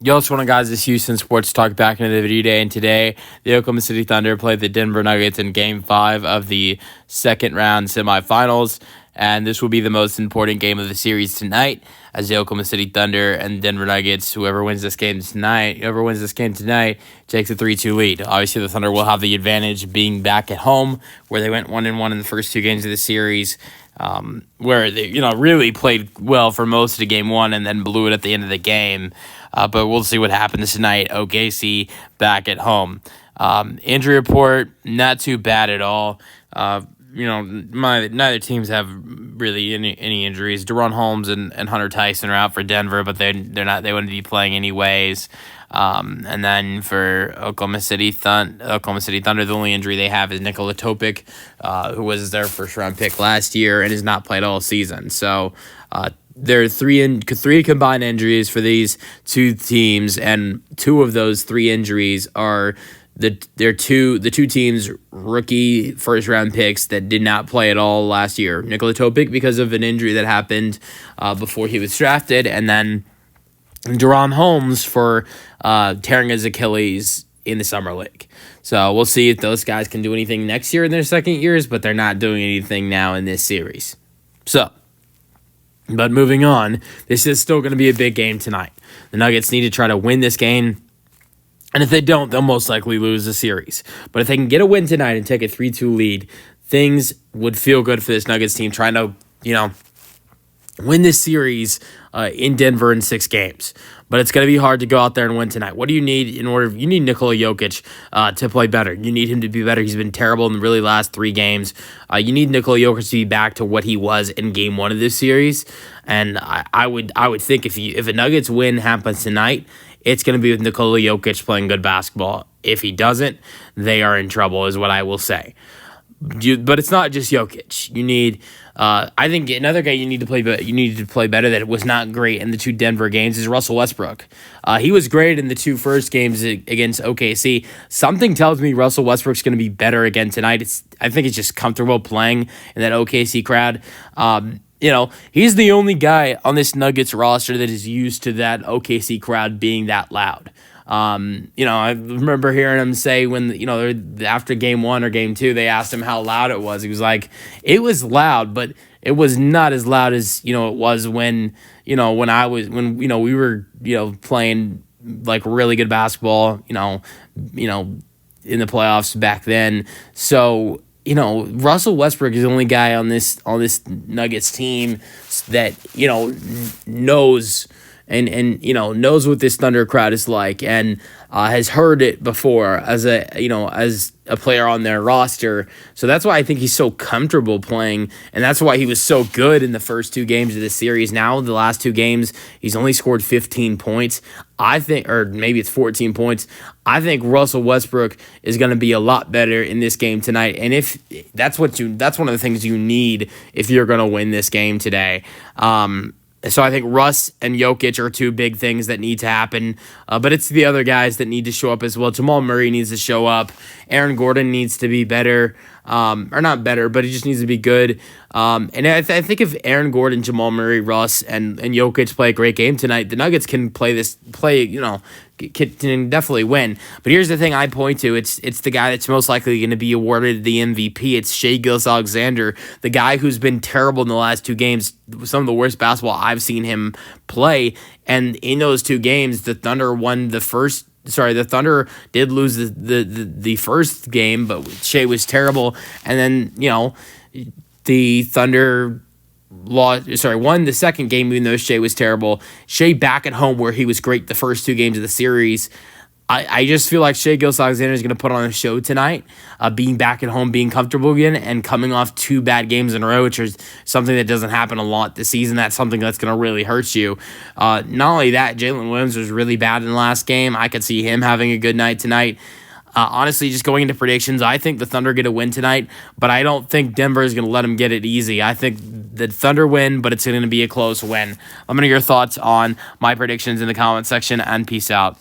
Yo, what's going on, guys? It's Houston Sports Talk back into the video day, and today the Oklahoma City Thunder played the Denver Nuggets in Game 5 of the second round semifinals, and this will be the most important game of the series tonight, as the Oklahoma City Thunder and Denver Nuggets, whoever wins this game tonight, takes a 3-2 lead. Obviously, the Thunder will have the advantage being back at home, where they went 1-1 in the first two games of the series, where they really played well for most of the game one and then blew it at the end of the game. But we'll see what happens tonight. OKC back at home. Injury report, not too bad at all. Neither teams have really any injuries. De'Ron Holmes and Hunter Tyson are out for Denver, but they wouldn't be playing anyways. And then for Oklahoma City Thunder, the only injury they have is Nikola Topic, who was their first round pick last year and has not played all season. So there are three combined injuries for these two teams, and two of those three injuries are the two teams' rookie first round picks that did not play at all last year. Nikola Topic because of an injury that happened before he was drafted, and then De'Ron Holmes for tearing his Achilles in the summer league. So we'll see if those guys can do anything next year in their second years, but they're not doing anything now in this series. But moving on, this is still going to be a big game tonight. The Nuggets need to try to win this game, and if they don't, they'll most likely lose the series. But if they can get a win tonight and take a 3-2 lead, things would feel good for this Nuggets team trying to, win this series in Denver in 6 games. But it's going to be hard to go out there and win tonight. What do you need you need Nikola Jokic to play better. You need him to be better. He's been terrible in the really last 3 games. You need Nikola Jokic to be back to what he was in game 1 of this series. And I would think if a Nuggets win happens tonight, it's going to be with Nikola Jokic playing good basketball. If he doesn't, they are in trouble, is what I will say. But it's not just Jokic. You need, I think, another guy you need to play better that was not great in the 2 Denver games is Russell Westbrook. He was great in the 2 first games against OKC. Something tells me Russell Westbrook's going to be better again tonight. I think he's just comfortable playing in that OKC crowd. He's the only guy on this Nuggets roster that is used to that OKC crowd being that loud. I remember hearing him say when, after game 1 or game 2, they asked him how loud it was. He was like, it was loud, but it was not as loud as, it was when we were, playing like really good basketball, in the playoffs back then. So, Russell Westbrook is the only guy on this Nuggets team that, knows knows what this Thunder crowd is like, and has heard it before as a player on their roster. So that's why I think he's so comfortable playing, and that's why he was so good in the first 2 games of this series. Now, the last 2 games, he's only scored 15 points. I think, or maybe it's 14 points. I think Russell Westbrook is going to be a lot better in this game tonight, and if that's one of the things you need if you're going to win this game today. So I think Russ and Jokic are 2 big things that need to happen, but it's the other guys that need to show up as well. Jamal Murray needs to show up. Aaron Gordon needs to be better, or not better, but he just needs to be good. And I think if Aaron Gordon, Jamal Murray, Russ, and Jokic play a great game tonight, the Nuggets can can definitely win. But here's the thing I point to. It's the guy that's most likely going to be awarded the MVP. It's Shai Gilgeous-Alexander, the guy who's been terrible in the last 2 games, some of the worst basketball I've seen him play. And in those 2 games, the Thunder won the Thunder did lose the first game, but Shai was terrible. And then, the Thunder won the second game, even though Shai was terrible. Shai back at home where he was great the first 2 games of the series. I just feel like Shai Gilgeous-Alexander is going to put on a show tonight, being back at home, being comfortable again, and coming off 2 bad games in a row, which is something that doesn't happen a lot this season. That's something that's going to really hurt you. Not only that, Jalen Williams was really bad in the last game. I could see him having a good night tonight. Honestly, just going into predictions, I think the Thunder get a win tonight, but I don't think Denver is going to let them get it easy. I think the Thunder win, but it's going to be a close win. Let me know your thoughts on my predictions in the comment section, and peace out.